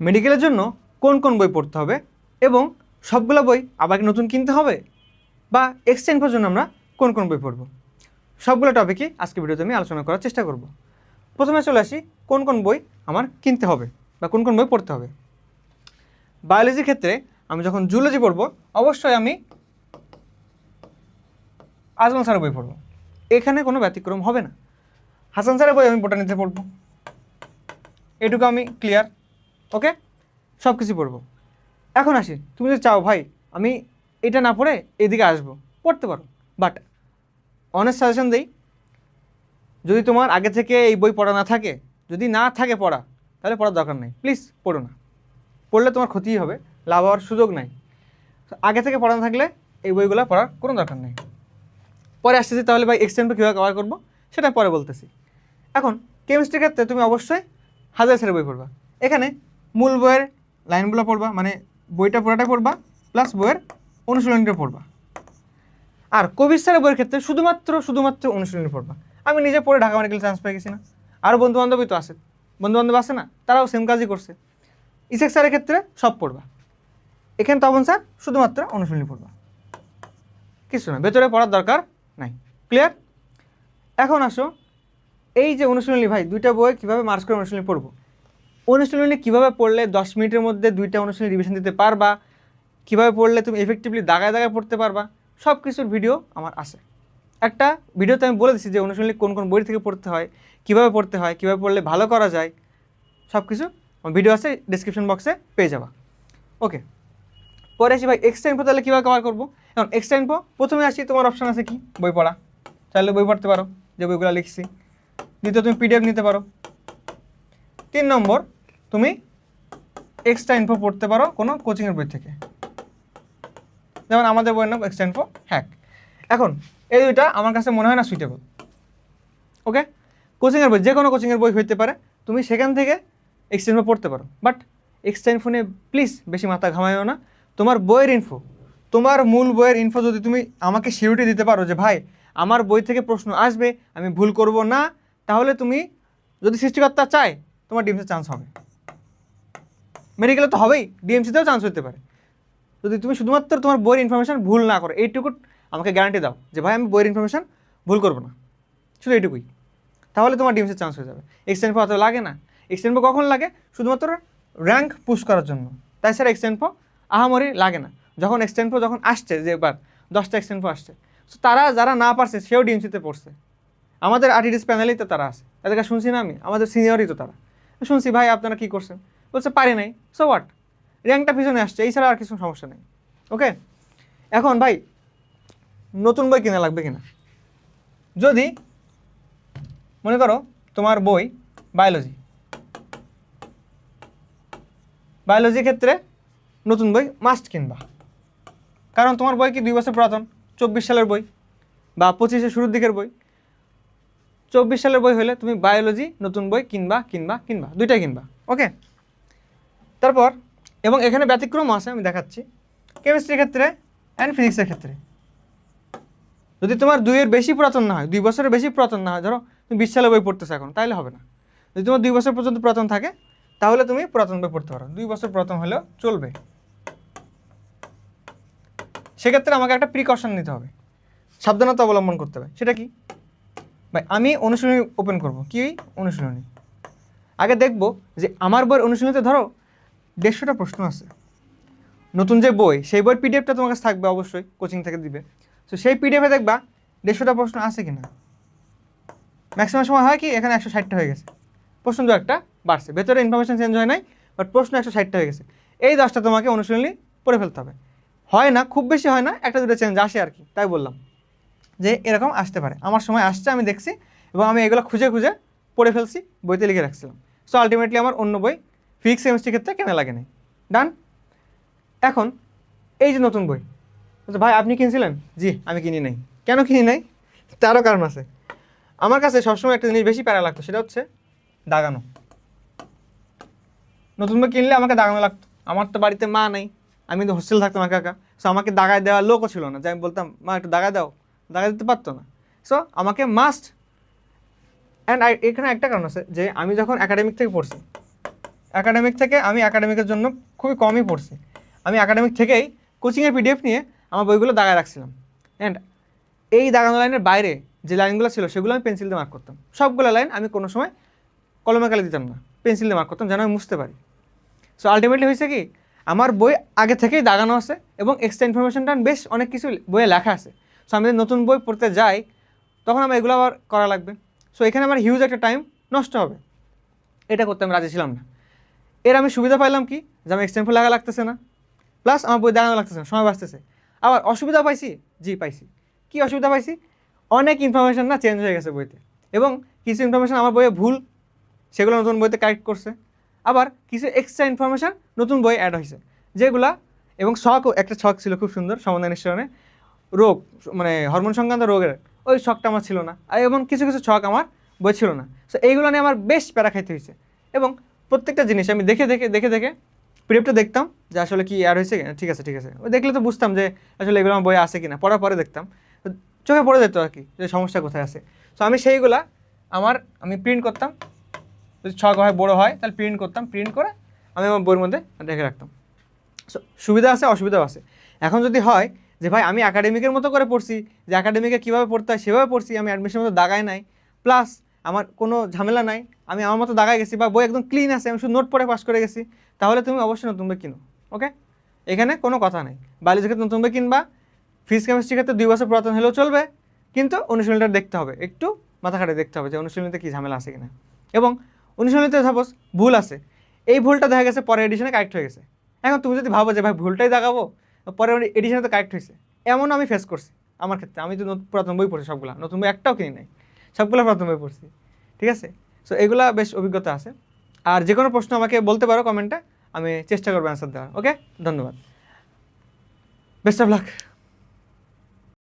মেডিকেলের জন্য কোন কোন বই পড়তে হবে এবং সবগুলো বই আবার নতুন কিনতে হবে, বা এক্সচেঞ্জ করার জন্য আমরা কোন কোন বই পড়ব, সবগুলো টপিকই আজকে ভিডিওতে আমি আলোচনা করার চেষ্টা করব। প্রথমে চলে আসি কোন কোন বই আমার কিনতে হবে বা কোন কোন বই পড়তে হবে। বায়োলজির ক্ষেত্রে আমি যখন জুলজি পড়ব অবশ্যই আমি আজমল স্যারের বই পড়ব, এখানে কোনো ব্যতিক্রম হবে না। হাসান স্যারের বই আমি বোটানিতে পড়ব, এটুকু আমি ক্লিয়ার। ওকে, সব কিছু পড়বো। এখন আসি, তুমি যদি চাও ভাই আমি এটা না পড়ে এদিকে আসবো, পড়তে পারো, বাট অনেস্ট সাজেশন দিই, যদি তোমার আগে থেকে এই বই পড়া না থাকে, যদি না থাকে পড়া, তাহলে পড়ার দরকার নেই, প্লিজ পড়ো না। পড়লে তোমার ক্ষতিই হবে, লাভ হওয়ার সুযোগ নাই। আগে থেকে পড়া না থাকলে এই বইগুলো পড়ার কোনো দরকার নেই। পরে আসতেছি তাহলে ভাই এক্সটেন্ডটা কীভাবে কভার করবো সেটা পরে বলতেছি। এখন কেমিস্ট্রির ক্ষেত্রে তুমি অবশ্যই হাজার স্যারের বই পড়বা। এখানে মূল বইয়ের লাইনগুলো পড়বা, মানে বইটা পুরোটাই পড়বা, প্লাস বইয়ের অনুশীলনীটা পড়বা। আর কবির স্যারের বইয়ের ক্ষেত্রে শুধুমাত্র অনুশীলনী পড়বা। আমি নিজে পড়ে ঢাকা মেডিকেল চান্স পেয়ে গেছি না, আরও বন্ধুবান্ধবই তো আছে, বন্ধুবান্ধব আছে না, তারাও সেম কাজই করছে। ইসেক স্যারের ক্ষেত্রে সব পড়বা। এখানে তপন স্যার শুধুমাত্র অনুশীলনী পড়বা, কিছু না, ভেতরে পড়ার দরকার নাই। ক্লিয়ার? এখন আসো, এই যে অনুশীলনী ভাই, দুইটা বই কীভাবে মার্চ করে অনুশীলনী পড়বো, অনুশীলনী কীভাবে পড়লে 10 মিনিটের মধ্যে দুইটা অনুশীলনী রিভিশন দিতে পারবা, কীভাবে পড়লে তুমি এফেক্টিভলি দাগায় দাগায় পড়তে পারবা, সব কিছুর ভিডিও আমার আছে। একটা ভিডিওতে আমি বলে দিচ্ছি যে অনুশীলনী কোন কোন বই থেকে পড়তে হয়, কীভাবে পড়লে ভালো করা যায়, সব কিছু আমার ভিডিও আছে, ডিসক্রিপশন বক্সে পেয়ে যাবা। ওকে, পরে আসি ভাই এক্সটেম্পো তাহলে কীভাবে কভার করবো। এখন এক্সটেম্পো প্রথমে আসি, তোমার অপশান আছে কি, বই পড়া, চাইলে বই পড়তে পারো যে বইগুলো লিখছি। দ্বিতীয় তুমি পিডিএফ নিতে পারো। 3 নম্বর তুমি এক্সট্রা ইনফো পড়তে পারো কোনো কোচিংয়ের বই থেকে, যেমন আমাদের বইয়ের নাম এক্সট্রা ইনফো হ্যাক। এখন এই দুইটা আমার কাছে মনে হয় না সুইটেবল। ওকে, কোচিংয়ের বই যে কোনো কোচিংয়ের বই হইতে পারে, তুমি সেখান থেকে এক্সট্রা ইনফো পড়তে পারো, বাট এক্সট্রা ইনফো নিয়ে প্লিজ বেশি মাথা ঘামাইও না। তোমার বইয়ের ইনফো, তোমার মূল বইয়ের ইনফো যদি তুমি আমাকে সিউরিটি দিতে পারো যে ভাই আমার বই থেকে প্রশ্ন আসবে, আমি ভুল করব না, তাহলে তুমি, যদি সৃষ্টিকর্তা চায়, তোমার ডিএমসিতে চান্স হবে। মেডিকেলে তো হবেই, ডিএমসিতেও চান্স হতে পারে, যদি তুমি শুধুমাত্র তোমার বইয়ের ইনফরমেশান ভুল না করো। এইটুকু আমাকে গ্যারান্টি দাও যে ভাই আমি বইয়ের ইনফরমেশান ভুল করবো না, শুধু এইটুকুই, তাহলে তোমার ডিএমসির চান্স হয়ে যাবে। এক্সটেন্ড অত লাগে না। এক্সটেন্ড কখন লাগে? শুধুমাত্র র্যাঙ্ক পুশ করার জন্য, তাই স্যার এক্সটেন্ড আহামরি লাগে না। যখন এক্সটেন্ড যখন আসছে, যে এবার 10টা এক্সটেন্ড আসছে, তো তারা যারা না পারছে সেও ডিএমসিতে পড়ছে, আমাদের আরটিডিস প্যানেলেই তো তারা আছে, তাদেরকে শুনছি না আমি, আমাদের সিনিয়রই তো তারা। শুনছি ভাই আপনারা কী করছেন, বলছে পারি নাই, সো হোয়াট, র্যাঙ্কটা পিছনে আসছে, এই ছাড়া আর কিছু সমস্যা নেই। ওকে, এখন ভাই নতুন বই কিনা লাগবে কিনা, যদি মনে করো তোমার বই বায়োলজির ক্ষেত্রে নতুন বই মাস্ট কিনবা, কারণ তোমার বই কি 2 বছর পুরাতন, 24 সালের বই বা 25-এর শুরুর দিকের বই। 24 সালের বই হলে তুমি বায়োলজি নতুন বই কিনবা, দুইটাই কিনবা। ওকে, তারপর এবং এখানে ব্যতিক্রম আছে, আমি দেখাচ্ছি। কেমিস্ট্রির ক্ষেত্রে অ্যান্ড ফিজিক্সের ক্ষেত্রে যদি তোমার 2-এর বেশি পুরাতন না হয়, 2 বছরের বেশি পুরাতন না হয়, ধরো তুমি 20 সালের বই পড়তেছো এখন, তাহলে হবে না। যদি তোমার 2 বছর পর্যন্ত পুরাতন থাকে, তাহলে তুমি পুরাতন বই পড়তে পারো, 2 বছর পুরাতন হলেও চলবে। সেক্ষেত্রে আমাকে একটা প্রিকশন নিতে হবে, সাবধানতা অবলম্বন করতে হবে। সেটা কি ভাই, আমি অনুশীলনী ওপেন করব। কি অনুশীলনী? আগে দেখব যে আমার বইয়ের অনুশীলনীতে ধরো 150টা প্রশ্ন আছে। নতুন যে বই, সেই বইয়ের পিডিএফটা তোমার কাছে থাকবে, অবশ্যই কোচিং থেকে দিবে। তো সেই পিডিএফে দেখবা 150টা প্রশ্ন আছে কি না। ম্যাক্সিমাম সময় হয় কি, এখানে 160টা হয়ে গেছে, প্রশ্ন 2-একটা বাড়ছে, ভেতরে ইনফরমেশন চেঞ্জ হয় নাই, বাট প্রশ্ন 160টা হয়ে গেছে। এই 10টা তোমাকে অনুশীলনী পড়ে ফেলতে হবে। হয় না, খুব বেশি হয় না, 1-2টা চেঞ্জ আসে আর কি, তাই বললাম যে এরকম আসতে পারে। আমার সময় আসছে, আমি দেখছি এবং আমি এগুলো খুঁজে পড়ে ফেলছি, বইতে লিখে রাখছিলাম। সো আলটিমেটলি আমার অন্য বই ফিজিক্স কেমিস্ট্রির ক্ষেত্রে কেনা লাগে নাই। ডান। এখন এই যে নতুন বই, ভাই আপনি কিনছিলেন? জি আমি কিনি নাই। কেন কিনি নাই? তারও কারণ আছে। আমার কাছে সবসময় একটা জিনিস বেশি প্যারা লাগতো, সেটা হচ্ছে দাগানো। নতুন বই কিনলে আমাকে দাগানো লাগতো। আমার তো বাড়িতে মা নেই, আমি তো হোস্টেল থাকতাম একা একা। সো আমাকে দাগায় দেওয়ার লোকও ছিল না যে আমি বলতাম মা একটু দাগায় দাও, দাগায় দিতে পারতো না। সো আমাকে মাস্ট। অ্যান্ড এখানে একটা কারণ আছে যে আমি যখন একাডেমিক থেকে পড়ছি, একাডেমিক থেকে আমি একাডেমিকের জন্য খুবই কমই পড়ছি। আমি একাডেমিক থেকেই কোচিংয়ের পিডিএফ নিয়ে আমার বইগুলো দাগায় রাখছিলাম। অ্যান্ড এই দাগানো লাইনের বাইরে যে লাইনগুলো ছিল সেগুলো আমি পেন্সিল দিয়ে মার্ক করতাম। সবগুলো লাইন আমি কোনো সময় কলমে কালি দিতাম না, পেন্সিল দিয়ে মার্ক করতাম যেন আমি মুছতে পারি। সো আলটিমেটলি হয়েছে কি, আমার বই আগে থেকেই দাগানো আছে এবং এক্সট্রা ইনফরমেশনটা বেশ অনেক কিছু বইয়ে লেখা আছে। সো আমি যদি নতুন বই পড়তে যাই তখন আমার এগুলো আবার করা লাগবে। সো এখানে আমার হিউজ একটা টাইম নষ্ট হবে, এটা করতে আমি রাজি ছিলাম না। এর আমি সুবিধা পাইলাম কি, যে আমি এক্সটেম্পল লাগা লাগতেছে না, প্লাস আমার বই দাগানো লাগতেছে না, সময় বাঁচতেছে। আবার অসুবিধা পাইছি, জি পাইছি। কি অসুবিধা পাইছি, অনেক ইনফরমেশন না চেঞ্জ হয়ে গেছে বইতে, এবং কিছু ইনফরমেশন আমার বইয়ে ভুল, সেগুলো নতুন বইতে কারেক্ট করছে। আবার কিছু এক্সট্রা ইনফরমেশন নতুন বই অ্যাড হয়েছে যেগুলা, এবং ছকও একটা ছক ছিল খুব সুন্দর সমাধান নিশ্চয়নে, রোগ মানে হরমোন সংক্রান্ত রোগের, ওই ছকটা আমার ছিল না। আর এবং কিছু কিছু ছক আমার বই ছিল না। সো এইগুলো নিয়ে আমার বেশ প্যারা খাইতে হয়েছে। এবং প্রত্যেকটা জিনিস আমি দেখে দেখে দেখে দেখে পিডিএফটা দেখতাম যে আসলে কি অ্যাড হয়েছে, ঠিক আছে ঠিক আছে, ওই দেখলে তো বুঝতাম যে আসলে এগুলো আমার বইয়ে আছে কিনা, পড়ার পরে দেখতাম, চোখে পড়ে যেত আর কি যে সমস্যা কোথায় আছে। সো আমি সেইগুলা আমি প্রিন্ট করতাম, যদি ছক হয় বড়ো হয় তাহলে প্রিন্ট করতাম, প্রিন্ট করে আমি আমার বইয়ের মধ্যে রেখে রাখতাম। সো সুবিধা আছে অসুবিধাও আছে। এখন যদি হয় যে ভাই আমি একাডেমিকের মতো করে পড়ছি, যে একাডেমিকে কীভাবে পড়তে হয় সেভাবে পড়ছি, আমি অ্যাডমিশনের মতো দাগায় নাই, প্লাস আমার কোনো ঝামেলা নাই, আমি আমার মতো দাগায় গেছি, বা বই একদম ক্লিন আছে, আমি শুধু নোট পড়ে পাস করে গেছি, তাহলে তুমি অবশ্যই নতুন বই কিনো। ওকে, এখানে কোনো কথা নেই। বায়োলজির ক্ষেত্রে নতুন বই কিনবা, ফিজিক্স কেমিস্ট্রির ক্ষেত্রে 2 বছর পুরাতন হলেও চলবে, কিন্তু অনুশীলনীটা দেখতে হবে, একটু মাথা খাটিয়ে দেখতে হবে যে অনুশীলনীতে কী ঝামেলা আছে কিনা। এবং অনুশীলনীতে সাপোজ ভুল আছে, এই ভুলটা দেখা গেছে পরের এডিশনে কারেক্ট হয়ে গেছে। এখন তুমি যদি ভাবো যে ভাই ভুলটাই দেখাবো, পরের এডিশনে তো কারেক্ট হয়েছে, এমন আমি ফেস করছি আমার ক্ষেত্রে। আমি তো পুরাতন বই পড়ছি সবগুলা, নতুন বই একটাও কিনি নাই, সবগুলো পুরাতন বই পড়ছি। ঠিক আছে, সো এগুলা বেশ অভিজ্ঞতা আছে। আর যে কোনো প্রশ্ন আমাকে বলতে পারো কমেন্টে, আমি চেষ্টা করবো অ্যান্সার দেওয়ার। ওকে, ধন্যবাদ, বেস্ট অফ লাক।